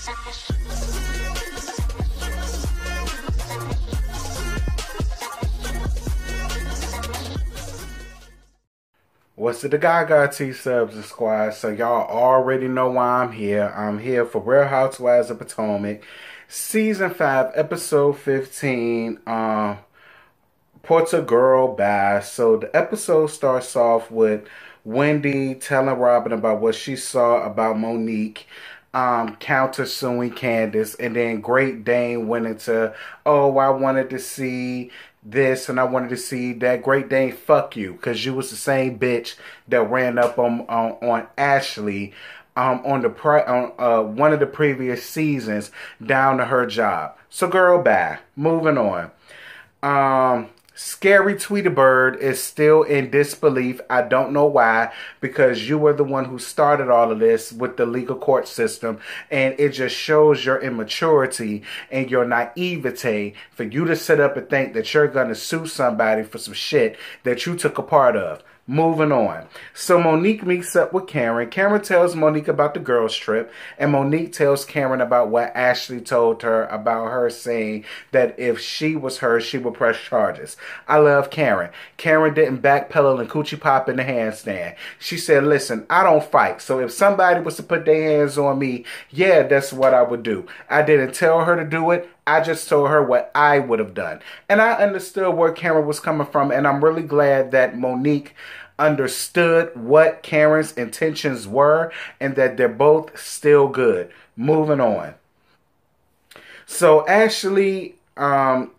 What's it, the Gaga T subs and squad? So y'all already know why I'm here. I'm here for Real Housewives of Potomac, Season 5, Episode 15, Portu-Girl-Bye. So the episode starts off with Wendy telling Robin about what she saw about Monique countersuing Candace, and then Great Dane went into, oh, I wanted to see this and I wanted to see that. Great Dane, fuck you, because you was the same bitch that ran up on Ashley on one of the previous seasons down to her job. So girl, bye. Moving on. Scary Tweeterbird is still in disbelief. I don't know why, because you were the one who started all of this with the legal court system, and it just shows your immaturity and your naivete for you to sit up and think that you're going to sue somebody for some shit that you took a part of. Moving on. So Monique meets up with Karen. Karen tells Monique about the girls' trip, and Monique tells Karen about what Ashley told her about her saying that if she was her, she would press charges. I love Karen. Karen didn't backpedal and coochie pop in the handstand. She said, listen, I don't fight, so if somebody was to put their hands on me, yeah, that's what I would do. I didn't tell her to do it. I just told her what I would have done. And I understood where Karen was coming from, and I'm really glad that Monique understood what Karen's intentions were and that they're both still good. Moving on. So Ashley Michael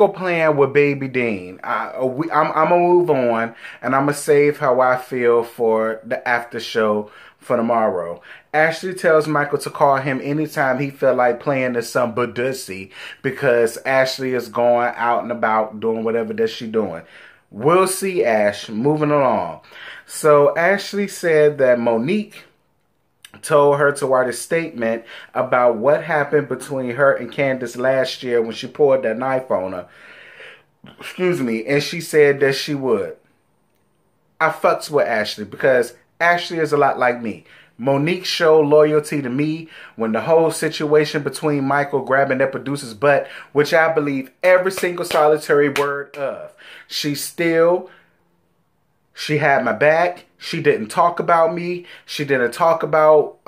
playing with Baby Dean. I'm going to move on, and I'm going to save how I feel for the after show for tomorrow. Ashley tells Michael to call him anytime he feel like playing to some badussy, because Ashley is going out and about doing whatever that she doing. We'll see, Ash. Moving along. So Ashley said that Monique told her to write a statement about what happened between her and Candace last year when she poured that knife on her. Excuse me. And she said that she would. I fucks with Ashley because Ashley is a lot like me. Monique showed loyalty to me when the whole situation between Michael grabbing that producer's butt, which I believe every single solitary word of. She had my back. She didn't talk about me. She didn't talk about,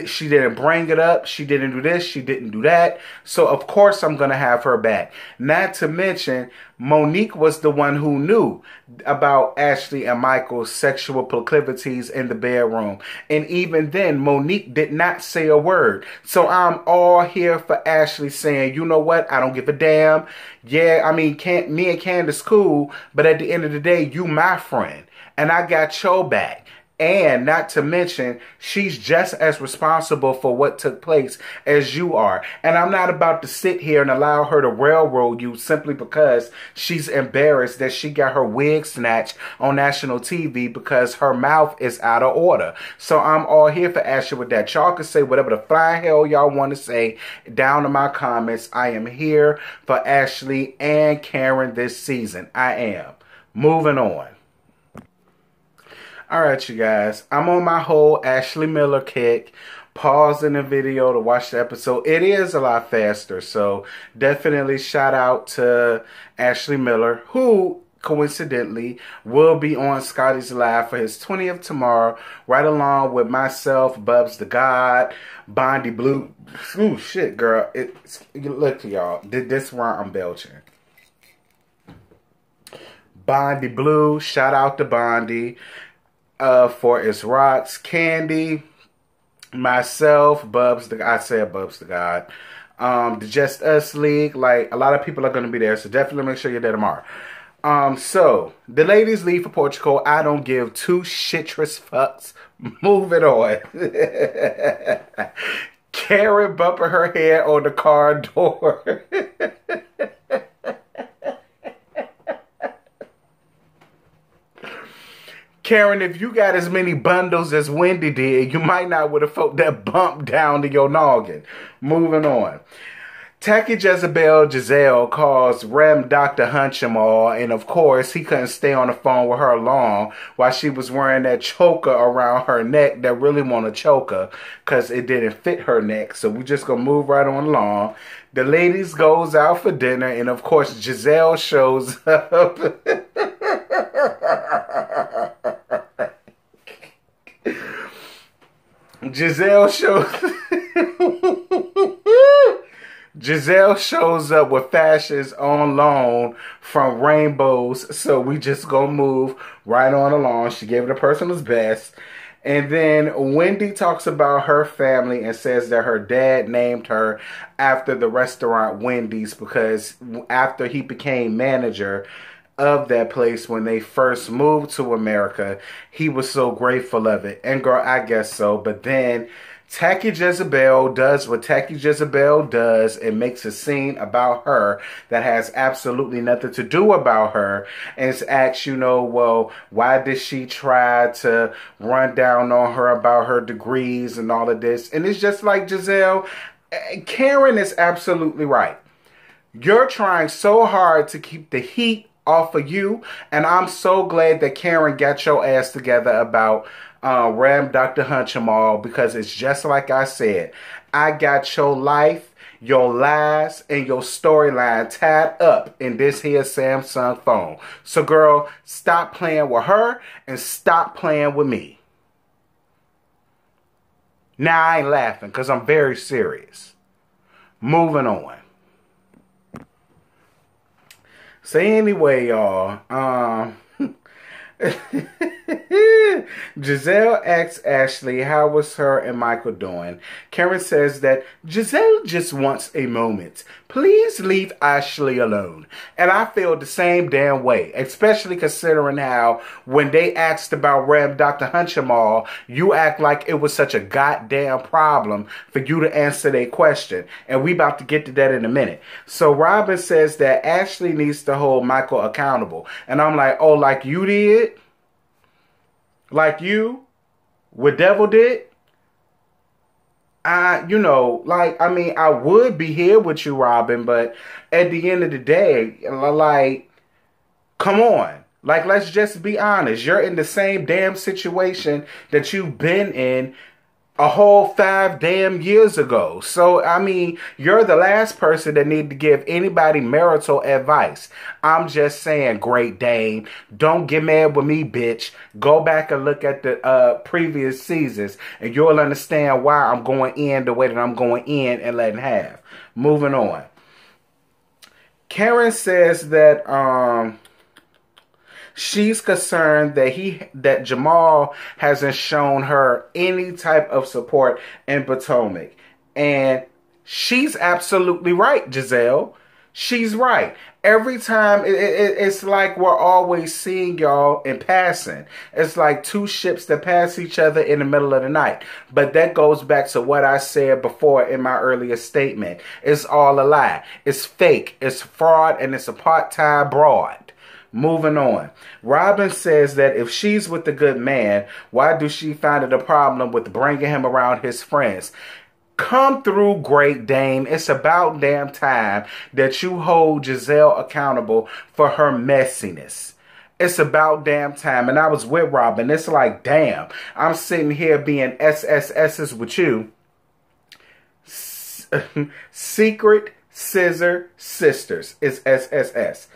she didn't bring it up. She didn't do this. She didn't do that. So, of course, I'm going to have her back. Not to mention, Monique was the one who knew about Ashley and Michael's sexual proclivities in the bedroom. And even then, Monique did not say a word. So, I'm all here for Ashley saying, you know what? I don't give a damn. Yeah, I mean, me and Candace cool. But at the end of the day, you my friend. And I got your back. And not to mention, she's just as responsible for what took place as you are. And I'm not about to sit here and allow her to railroad you simply because she's embarrassed that she got her wig snatched on national TV because her mouth is out of order. So I'm all here for Ashley with that. Y'all can say whatever the flying hell y'all want to say down in my comments. I am here for Ashley and Karen this season. I am. Moving on. Alright, you guys, I'm on my whole Ashley Miller kick, pausing the video to watch the episode. It is a lot faster, so definitely shout out to Ashley Miller, who coincidentally will be on Scotty's Live for his 20th tomorrow, right along with myself, Bubs the God, Bondi Blue. Ooh, shit, girl. Look, y'all, this is why I'm belching. Bondi Blue, shout out to Bondi. For its rocks, Candy, myself, Bubs the God, the Just Us League. Like, a lot of people are going to be there, so definitely make sure you're there tomorrow. So the ladies leave for Portugal. I don't give two shitrous fucks. Moving on. Karen bumping her head on the car door. Karen, if you got as many bundles as Wendy did, you might not would have felt that bump down to your noggin. Moving on. Tacky Jezebel Giselle calls Rem Dr. Hunchamal, and of course he couldn't stay on the phone with her long while she was wearing that choker around her neck that really want to choke her because it didn't fit her neck. So we just gonna move right on along. The ladies goes out for dinner, and of course Giselle shows up. Giselle shows up with fashions on loan from Rainbows, so we just gonna move right on along. She gave it her personal's best. And then Wendy talks about her family and says that her dad named her after the restaurant Wendy's because after he became manager of that place when they first moved to America, he was so grateful of it. And girl, I guess so. But then Tacky Jezebel does what Tacky Jezebel does and makes a scene about her that has absolutely nothing to do about her, and asks, well, why did she try to run down on her about her degrees and all of this? And it's just like, Giselle, Karen is absolutely right. You're trying so hard to keep the heat off of you, and I'm so glad that Karen got your ass together about Ram Dr. Hunchamal, because it's just like I said. I got your life, your lies, and your storyline tied up in this here Samsung phone. So girl, stop playing with her and stop playing with me. Now I ain't laughing because I'm very serious. Moving on. So anyway, y'all, Giselle asks Ashley how was her and Michael doing. Karen says that Giselle just wants a moment. Please leave Ashley alone. And I feel the same damn way, especially considering how when they asked about Ram Dr. Hunchamal, you act like it was such a goddamn problem for you to answer their question. And we about to get to that in a minute. So Robin says that Ashley needs to hold Michael accountable. And I'm like, oh, like you did? Like you? What Devil did? I would be here with you, Robin, but at the end of the day, like, come on. Like, let's just be honest. You're in the same damn situation that you've been in a whole 5 damn years ago. So, you're the last person that need to give anybody marital advice. I'm just saying, Great Dane, don't get mad with me, bitch. Go back and look at the previous seasons, and you'll understand why I'm going in the way that I'm going in and letting have. Moving on. Karen says that, she's concerned that Jamal hasn't shown her any type of support in Potomac. And she's absolutely right, Giselle. She's right. Every time, it's like we're always seeing y'all in passing. It's like two ships that pass each other in the middle of the night. But that goes back to what I said before in my earlier statement. It's all a lie. It's fake. It's fraud, and it's a part-time broad. Moving on. Robin says that if she's with a good man, why do she find it a problem with bringing him around his friends? Come through, Great Dane. It's about damn time that you hold Giselle accountable for her messiness. It's about damn time. And I was with Robin. It's like, damn, I'm sitting here being SSS's with you. Secret Scissor Sisters is SSS.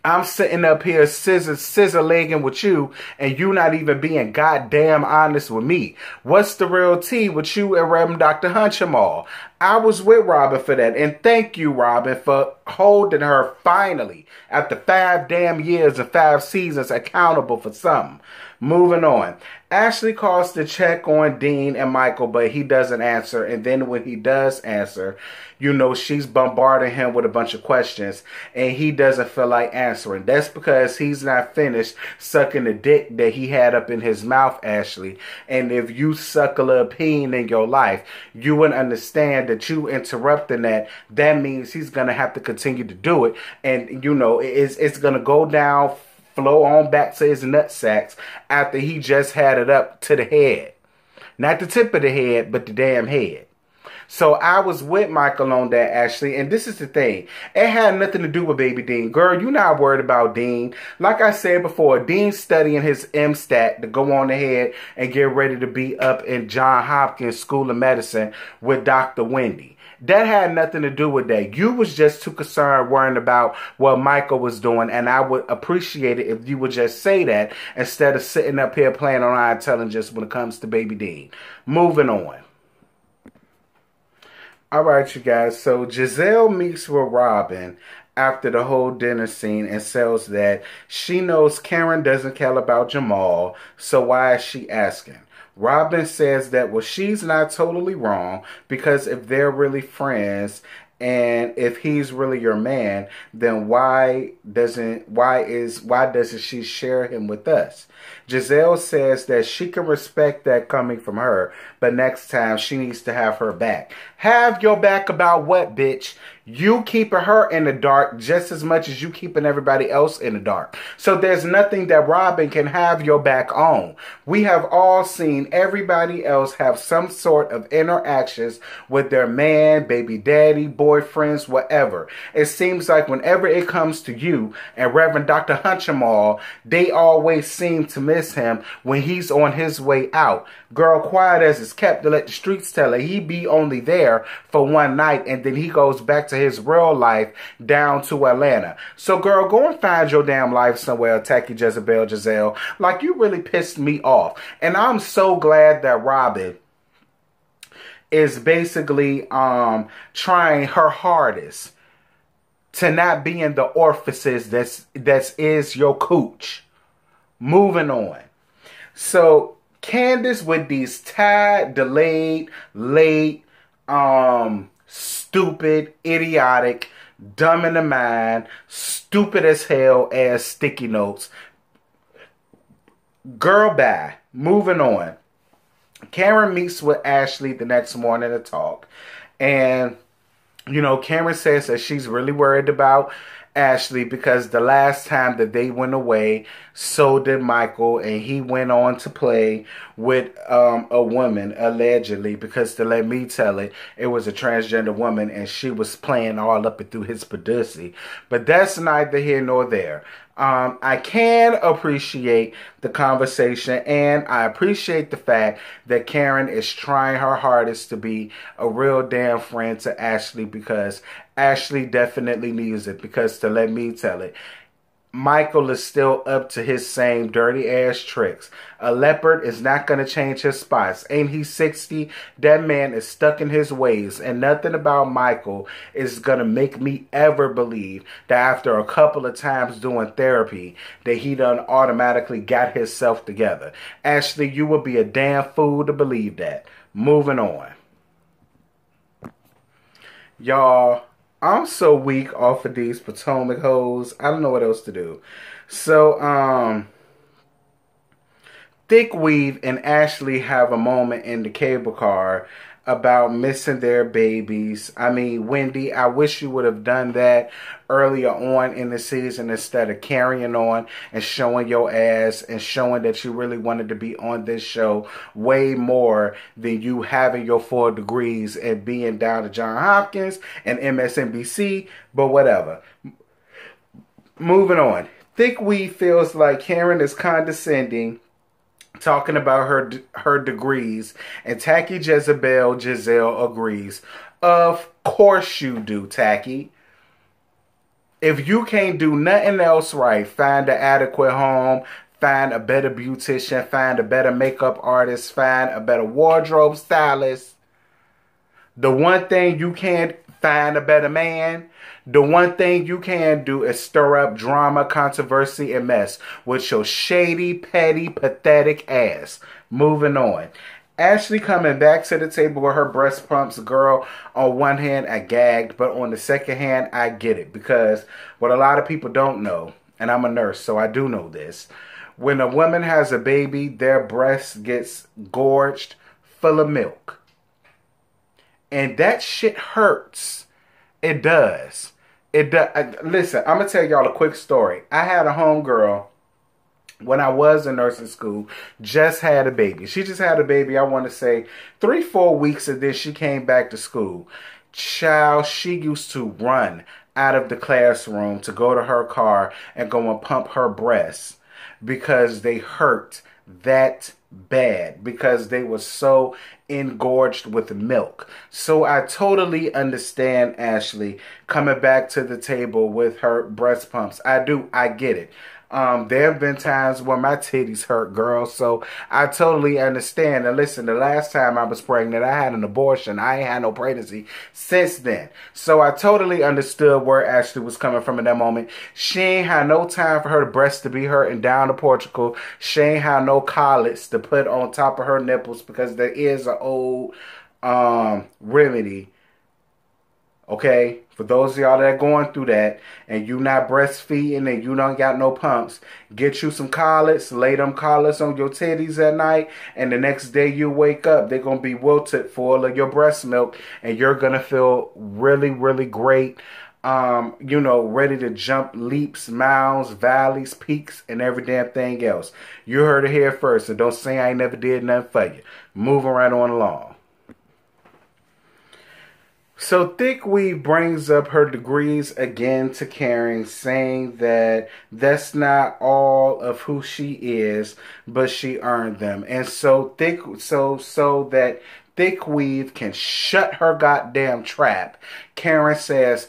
I'm sitting up here scissor-legging with you, and you not even being goddamn honest with me. What's the real tea with you and Reverend Dr. Hunchamal? I was with Robin for that, and thank you, Robin, for holding her finally, after 5 damn years and 5 seasons, accountable for something. Moving on. Ashley calls to check on Dean and Michael, but he doesn't answer. And then when he does answer, she's bombarding him with a bunch of questions, and he doesn't feel like answering. That's because he's not finished sucking the dick that he had up in his mouth, Ashley. And if you suck a little peen in your life, you would understand that you interrupting that. That means he's going to have to continue to do it. And, it's going to go down, flow on back to his nutsacks after he just had it up to the head. Not the tip of the head, but the damn head. So I was with Michael on that, Ashley, and this is the thing. It had nothing to do with baby Dean. Girl, you're not worried about Dean. Like I said before, Dean's studying his MStat to go on ahead and get ready to be up in Johns Hopkins School of Medicine with Dr. Wendy. That had nothing to do with that. You was just too concerned worrying about what Michael was doing, and I would appreciate it if you would just say that instead of sitting up here playing on our intelligence when it comes to baby Dean. Moving on. Alright, you guys, so Giselle meets with Robin after the whole dinner scene and says that she knows Karen doesn't care about Jamal, so why is she asking? Robin says that, well, she's not totally wrong, because if they're really friends and if he's really your man, then why doesn't she share him with us? Giselle says that she can respect that coming from her, but next time she needs to have her back. Have your back about what, bitch? You keeping her in the dark just as much as you keeping everybody else in the dark. So there's nothing that Robin can have your back on. We have all seen everybody else have some sort of interactions with their man, baby daddy, boyfriends, whatever. It seems like whenever it comes to you and Reverend Dr. Hunchamal, they always seem to miss him when he's on his way out. Girl, quiet as it's kept to let the streets tell it. He be only there for one night and then he goes back to his real life down to Atlanta. So girl, go and find your damn life somewhere, Tacky Jezebel Giselle. Like, you really pissed me off. And I'm so glad that Robin is basically trying her hardest to not be in the orifices that's is your cooch. Moving on. So Candace with these tired, delayed, late, stupid, idiotic, dumb in the mind, stupid as hell ass sticky notes. Girl, bye. Moving on. Karen meets with Ashley the next morning to talk. And, you know, Karen says that she's really worried about Ashley because the last time that they went away, so did Michael, and he went on to play with a woman, allegedly, because to let me tell it, it was a transgender woman, and she was playing all up and through his pussy. But that's neither here nor there. I can appreciate the conversation, and I appreciate the fact that Karen is trying her hardest to be a real damn friend to Ashley, because Ashley definitely needs it. Because to let me tell it, Michael is still up to his same dirty ass tricks. A leopard is not going to change his spots. Ain't he 60? That man is stuck in his ways. And nothing about Michael is going to make me ever believe that after a couple of times doing therapy, that he done automatically got himself together. Ashley, you would be a damn fool to believe that. Moving on. Y'all, I'm so weak off of these Potomac hoes. I don't know what else to do. So, Thick Weave and Ashley have a moment in the cable car about missing their babies. I mean, Wendy, I wish you would have done that earlier on in the season instead of carrying on and showing your ass and showing that you really wanted to be on this show way more than you having your 4 degrees and being down to Johns Hopkins and MSNBC, but whatever. Moving on. Thick Weave feels like Karen is condescending, talking about her degrees, and Tacky Jezebel Giselle agrees. Of course you do, Tacky. If you can't do nothing else right, find an adequate home, find a better beautician, find a better makeup artist, find a better wardrobe stylist. The one thing you can't find a better man. The one thing you can do is stir up drama, controversy, and mess with your shady, petty, pathetic ass. Moving on. Ashley coming back to the table with her breast pumps. Girl, on one hand, I gagged, but on the second hand, I get it. Because what a lot of people don't know, and I'm a nurse, so I do know this. When a woman has a baby, their breast gets gorged full of milk. And that shit hurts. It does. It does. Listen, I'm going to tell y'all a quick story. I had a homegirl when I was in nursing school, just had a baby. She just had a baby, I want to say 3-4 weeks, and then she came back to school. Child, she used to run out of the classroom to go to her car and go and pump her breasts because they hurt that bad, because they were so engorged with milk. So I totally understand Ashley coming back to the table with her breast pumps. I get it. There have been times when my titties hurt, girl, so I totally understand. And listen, the last time I was pregnant, I had an abortion. I ain't had no pregnancy since then. So I totally understood where Ashley was coming from in that moment. She ain't had no time for her breasts to be hurting down to Portugal. She ain't had no collets to put on top of her nipples, because there is an old remedy. Okay, for those of y'all that are going through that and you not breastfeeding and you don't got no pumps, get you some collets, lay them collets on your titties at night, and the next day you wake up, they're going to be wilted full of your breast milk, and you're going to feel really, really great. You know, ready to jump leaps, mounds, valleys, peaks, and every damn thing else. You heard it here first, and don't say I ain't never did nothing for you. Moving right on along. So Thick Weave brings up her degrees again to Karen, saying that that's not all of who she is, but she earned them. And so that Thick Weave can shut her goddamn trap, Karen says,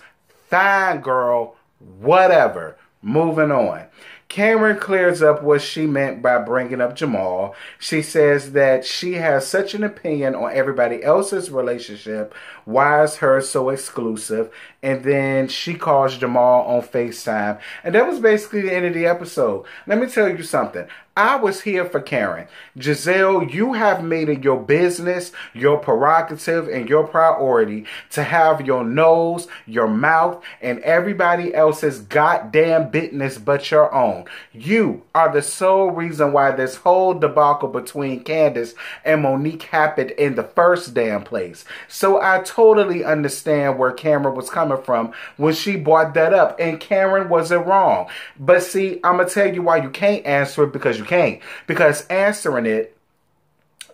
"Fine, girl, whatever." Moving on. Karen clears up what she meant by bringing up Jamal. She says that she has such an opinion on everybody else's relationship. Why is hers so exclusive? And then she calls Jamal on FaceTime. And that was basically the end of the episode. Let me tell you something. I was here for Karen. Giselle, you have made it your business, your prerogative, and your priority to have your nose, your mouth, and everybody else's goddamn business but your own. You are the sole reason why this whole debacle between Candace and Monique happened in the first damn place. So I totally understand where Karen was coming from when she brought that up. And Karen wasn't wrong. But see, I'm going to tell you why you can't answer it, because you can't. Because answering it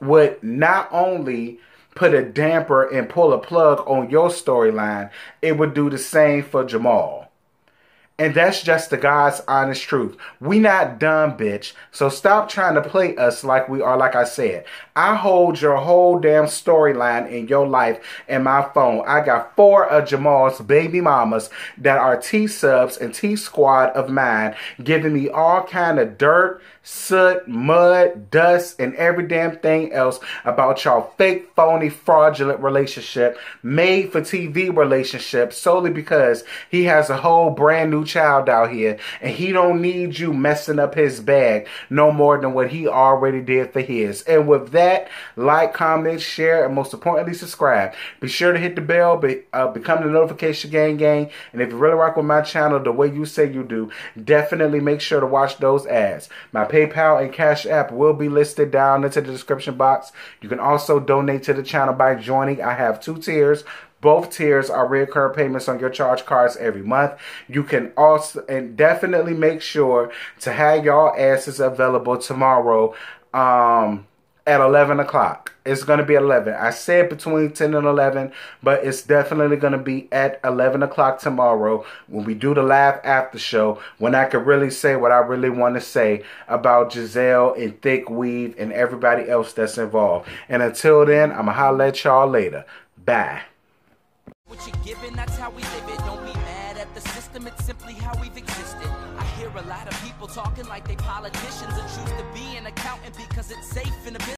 would not only put a damper and pull a plug on your storyline, it would do the same for Jamal. And that's just the God's honest truth. We not dumb, bitch. So stop trying to play us like we are. Like I said, I hold your whole damn storyline in your life in my phone. I got 4 of Jamal's baby mamas that are T-subs and T-squad of mine, giving me all kind of dirt, soot, mud, dust, and every damn thing else about y'all fake, phony, fraudulent relationship, made for TV relationship, solely because he has a whole brand new child out here and he don't need you messing up his bag no more than what he already did for his. And with that, like, comment, share, and most importantly, subscribe. Be sure to hit the bell, become the notification gang. And if you really rock with my channel the way you say you do, definitely make sure to watch those ads. My PayPal and Cash App will be listed down into the description box. You can also donate to the channel by joining. I have 2 tiers. Both tiers are recurring payments on your charge cards every month. You can also, and definitely make sure to have y'all asses available tomorrow at 11 o'clock. It's going to be 11. I said between 10 and 11, but it's definitely going to be at 11 o'clock tomorrow when we do the live after show, when I can really say what I really want to say about Giselle and Thick Weave and everybody else that's involved. And until then, I'm going to holler at y'all later. Bye. What you're giving, that's how we live it. Don't be mad at the system, it's simply how we've existed. I hear a lot of people talking like they politicians and choose to be an accountant because it's safe in a business.